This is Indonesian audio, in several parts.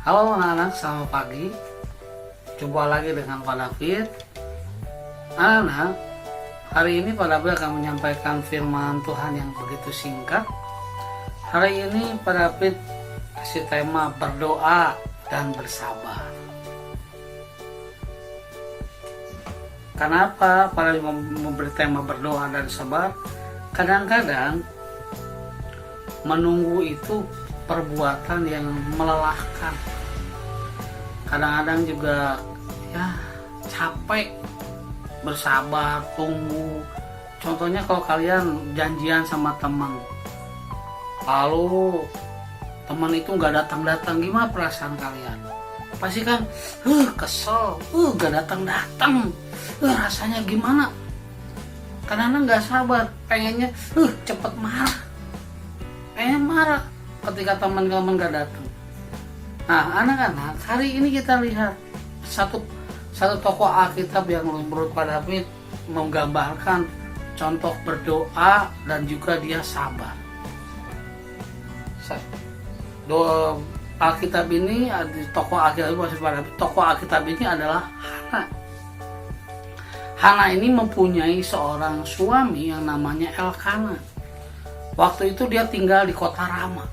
Halo anak-anak, selamat pagi. Jumpa lagi dengan Pak David. Anak-anak, hari ini Pak David akan menyampaikan firman Tuhan yang begitu singkat. Hari ini Pak David kasih tema berdoa dan bersabar. Kenapa Pak David memberi tema berdoa dan sabar? Kadang-kadang menunggu itu perbuatan yang melelahkan. Kadang-kadang juga capek bersabar, tunggu. Contohnya kalau kalian janjian sama teman, lalu teman itu nggak datang-datang, gimana perasaan kalian? Pasti kan kesel, nggak datang-datang, rasanya gimana? Kadang-kadang nggak sabar, pengennya cepet marah, pengen marah ketika teman-teman gak datang. Nah, anak-anak, hari ini kita lihat satu tokoh Alkitab yang menurut Pak David menggambarkan contoh berdoa dan juga dia sabar. Alkitab ini, tokoh Alkitab ini adalah Hana. Hana ini mempunyai seorang suami yang namanya Elkana. Waktu itu dia tinggal di kota Rama.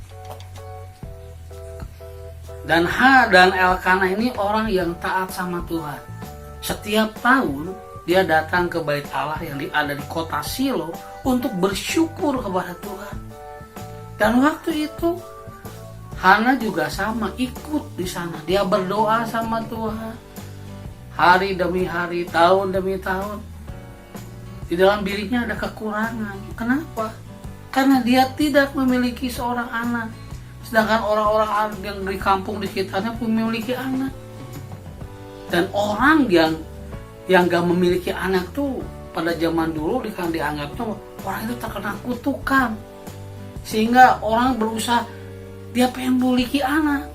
Dan Elkana ini orang yang taat sama Tuhan. Setiap tahun dia datang ke bait Allah yang ada di kota Silo untuk bersyukur kepada Tuhan. Dan waktu itu Hana juga sama, ikut di sana. Dia berdoa sama Tuhan hari demi hari, tahun demi tahun. Di dalam dirinya ada kekurangan. Kenapa? Karena dia tidak memiliki seorang anak. Sedangkan orang-orang yang di kampung di sekitarnya pun memiliki anak. Dan orang yang gak memiliki anak tuh pada zaman dulu dianggap tuh orang itu terkena kutukan. Sehingga orang berusaha, dia pengen memiliki anak.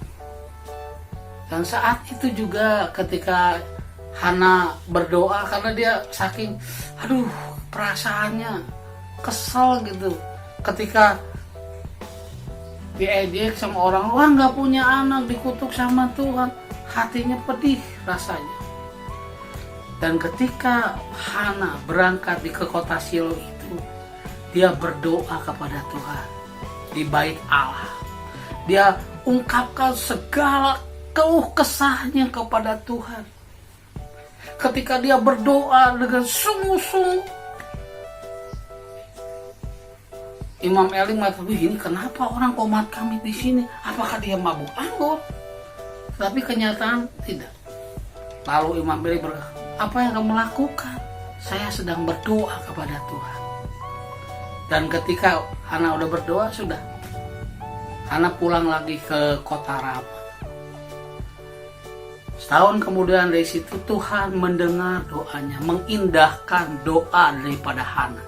Dan saat itu juga ketika Hana berdoa, karena dia saking perasaannya kesel gitu ketika diejek sama orang, nggak punya anak, dikutuk sama Tuhan, hatinya pedih rasanya. Dan ketika Hana berangkat ke kota Silo itu, dia berdoa kepada Tuhan di bait Allah. Dia ungkapkan segala keluh kesahnya kepada Tuhan. Ketika dia berdoa dengan sungguh-sungguh, Imam Eli mengatakan, ini kenapa orang komat kami di sini? Apakah dia mabuk anggur? Tapi kenyataan tidak. Lalu Imam Eli berkata, apa yang kamu lakukan? Saya sedang berdoa kepada Tuhan. Dan ketika Hana udah berdoa, sudah. Hana pulang lagi ke kota Rama. Setahun kemudian dari situ Tuhan mendengar doanya, mengindahkan doa daripada Hana.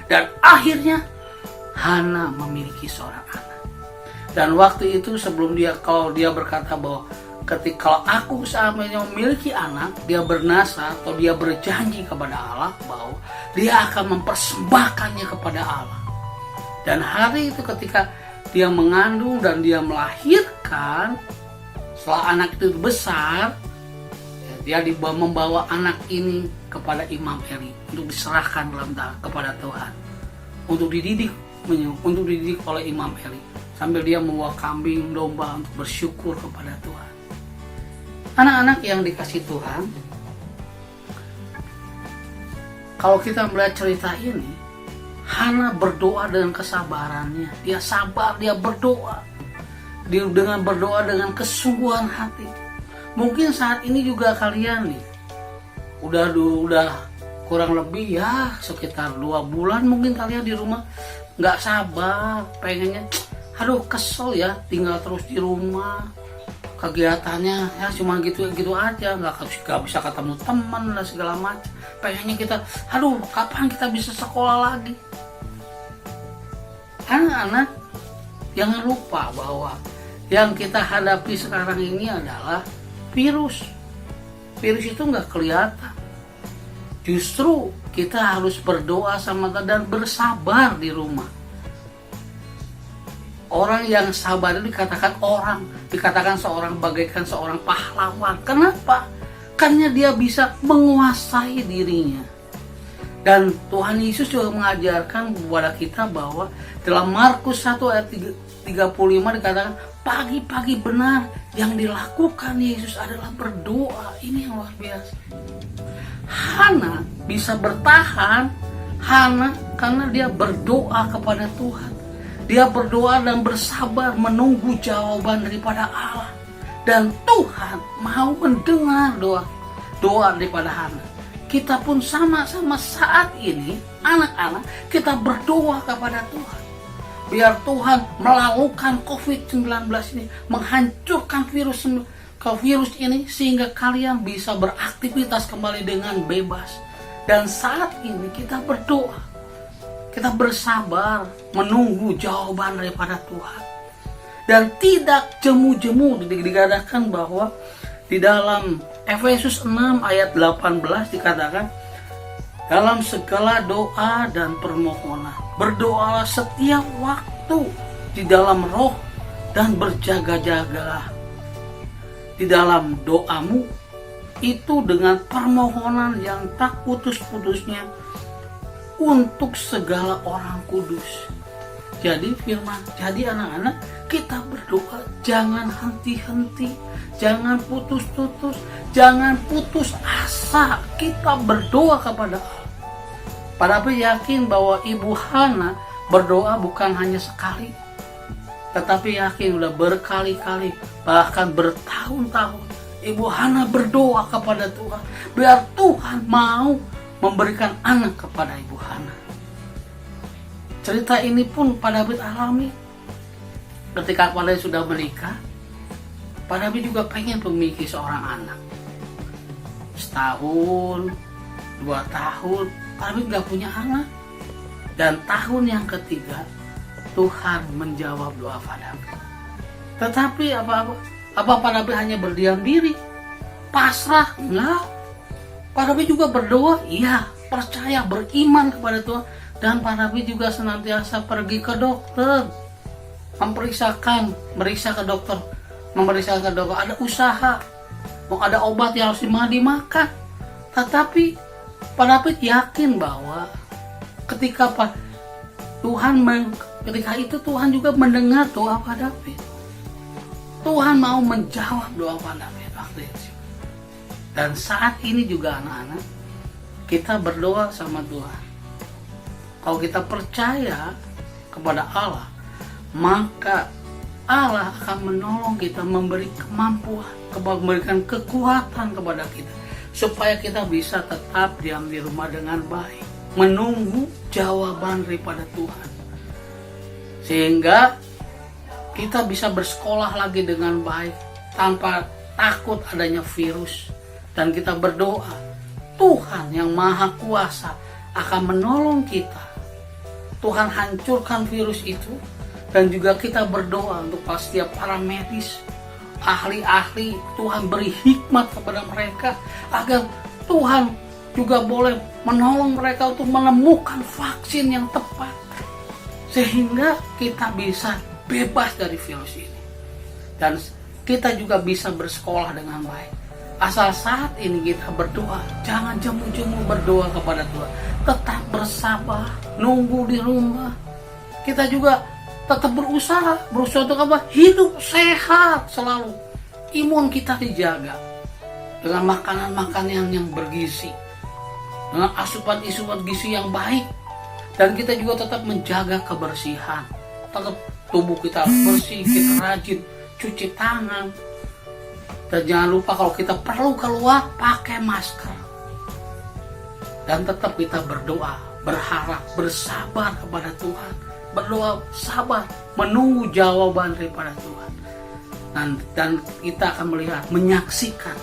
Dan akhirnya Hana memiliki seorang anak. Dan waktu itu sebelum kalau dia berkata bahwa kalau aku seandainya memiliki anak, dia bernasar atau dia berjanji kepada Allah bahwa dia akan mempersembahkannya kepada Allah. Dan hari itu ketika dia mengandung dan dia melahirkan, setelah anak itu besar, dia membawa anak ini kepada Imam Eli untuk diserahkan kepada Tuhan, untuk dididik oleh Imam Eli, sambil dia membawa kambing domba untuk bersyukur kepada Tuhan. Anak-anak yang dikasih Tuhan, kalau kita melihat cerita ini, Hana berdoa dengan kesabarannya. Dia sabar, dia berdoa. Dengan berdoa dengan kesungguhan hati. Mungkin saat ini juga kalian nih udah kurang lebih sekitar 2 bulan mungkin kalian di rumah nggak sabar, pengennya kesel tinggal terus di rumah, kegiatannya cuma gitu aja, nggak bisa ketemu teman dan segala macam. Pengennya kita kapan kita bisa sekolah lagi. Anak-anak, jangan lupa bahwa yang kita hadapi sekarang ini adalah virus itu nggak kelihatan. Justru kita harus berdoa sama Tuhan dan bersabar di rumah. Orang yang sabar itu dikatakan seorang bagaikan seorang pahlawan. Kenapa? Karena dia bisa menguasai dirinya. Dan Tuhan Yesus juga mengajarkan kepada kita bahwa dalam Markus 1 ayat 35 dikatakan pagi-pagi benar yang dilakukan Yesus adalah berdoa. Ini yang luar biasa. Hana bisa bertahan karena dia berdoa kepada Tuhan. Dia berdoa dan bersabar menunggu jawaban daripada Allah. Dan Tuhan mau mendengar doa daripada Hana. Kita pun sama-sama saat ini, anak-anak, kita berdoa kepada Tuhan. Biar Tuhan melakukan COVID-19 ini, menghancurkan virus ini, sehingga kalian bisa beraktivitas kembali dengan bebas. Dan saat ini kita berdoa, kita bersabar menunggu jawaban daripada Tuhan. Dan tidak jemu-jemu, dikatakan bahwa di dalam Efesus 6 ayat 18 dikatakan, dalam segala doa dan permohonan berdoalah setiap waktu di dalam roh dan berjaga-jagalah di dalam doamu itu dengan permohonan yang tak putus-putusnya untuk segala orang kudus. Jadi anak-anak, kita berdoa jangan henti-henti, jangan putus-putus, jangan putus asa. Kita berdoa kepada Allah. Padahal yakin bahwa Ibu Hana berdoa bukan hanya sekali, tetapi yakin udah berkali-kali, bahkan bertahun-tahun Ibu Hana berdoa kepada Tuhan biar Tuhan mau memberikan anak kepada Ibu Hana. Cerita ini pun Pak David alami ketika Pak David sudah menikah. Pak David juga pengen memiliki seorang anak. Setahun, 2 tahun, Pak David gak punya anak. Dan tahun yang ketiga, Tuhan menjawab doa Pak David. Tetapi apa Pak David hanya berdiam diri? Pasrah? Enggak. Pak David juga berdoa, iya, percaya, beriman kepada Tuhan. Dan Pak David juga senantiasa pergi ke dokter, memeriksa ke dokter, ada usaha, mau ada obat yang harus dimakan. Tetapi Pak David yakin bahwa ketika itu Tuhan juga mendengar doa Pak David. Tuhan mau menjawab doa Pak David waktu itu. Dan saat ini juga anak-anak, kita berdoa sama Tuhan. Kalau kita percaya kepada Allah, maka Allah akan menolong kita, memberi kemampuan, memberikan kekuatan kepada kita, supaya kita bisa tetap diam di rumah dengan baik, menunggu jawaban daripada Tuhan, sehingga kita bisa bersekolah lagi dengan baik tanpa takut adanya virus. Dan kita berdoa, Tuhan yang Maha Kuasa akan menolong kita. Tuhan hancurkan virus itu. Dan juga kita berdoa untuk setiap para medis, ahli-ahli, Tuhan beri hikmat kepada mereka agar Tuhan juga boleh menolong mereka untuk menemukan vaksin yang tepat, sehingga kita bisa bebas dari virus ini. Dan kita juga bisa bersekolah dengan baik. Asal saat ini kita berdoa, jangan jemu-jemu berdoa kepada Tuhan. Tetap bersabar, nunggu di rumah. Kita juga tetap berusaha untuk apa? Hidup sehat selalu. Imun kita dijaga dengan makanan-makanan yang bergizi, dengan asupan gizi yang baik. Dan kita juga tetap menjaga kebersihan. Tetap tubuh kita bersih, kita rajin cuci tangan. Dan jangan lupa kalau kita perlu keluar, pakai masker. Dan tetap kita berdoa, berharap, bersabar kepada Tuhan. Berdoa, sabar, menunggu jawaban daripada Tuhan. Dan kita akan melihat, menyaksikan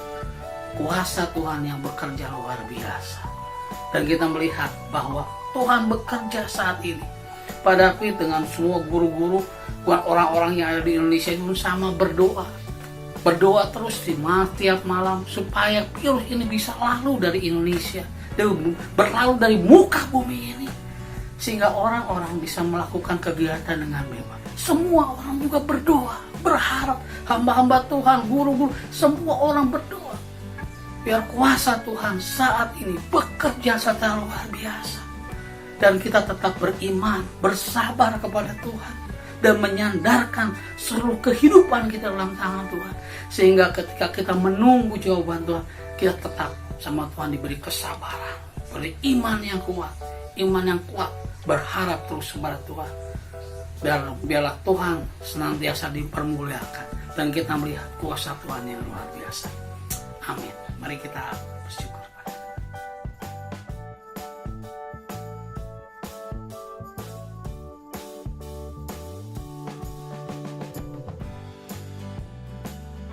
kuasa Tuhan yang bekerja luar biasa. Dan kita melihat bahwa Tuhan bekerja saat ini. Pak David dengan semua guru-guru, orang-orang yang ada di Indonesia itu sama berdoa terus di tiap malam supaya virus ini bisa lalu dari Indonesia, berlalu dari muka bumi ini, sehingga orang-orang bisa melakukan kegiatan dengan bebas. Semua orang juga berdoa, berharap hamba-hamba Tuhan, guru-guru, semua orang berdoa. Biar kuasa Tuhan saat ini bekerja secara luar biasa. Dan kita tetap beriman, bersabar kepada Tuhan. Dan menyandarkan seluruh kehidupan kita dalam tangan Tuhan. Sehingga ketika kita menunggu jawaban Tuhan, kita tetap sama Tuhan diberi kesabaran. Beri iman yang kuat. Iman yang kuat, berharap terus kepada Tuhan. Biarlah Tuhan senantiasa dipermuliakan. Dan kita melihat kuasa Tuhan yang luar biasa. Amin. Mari kita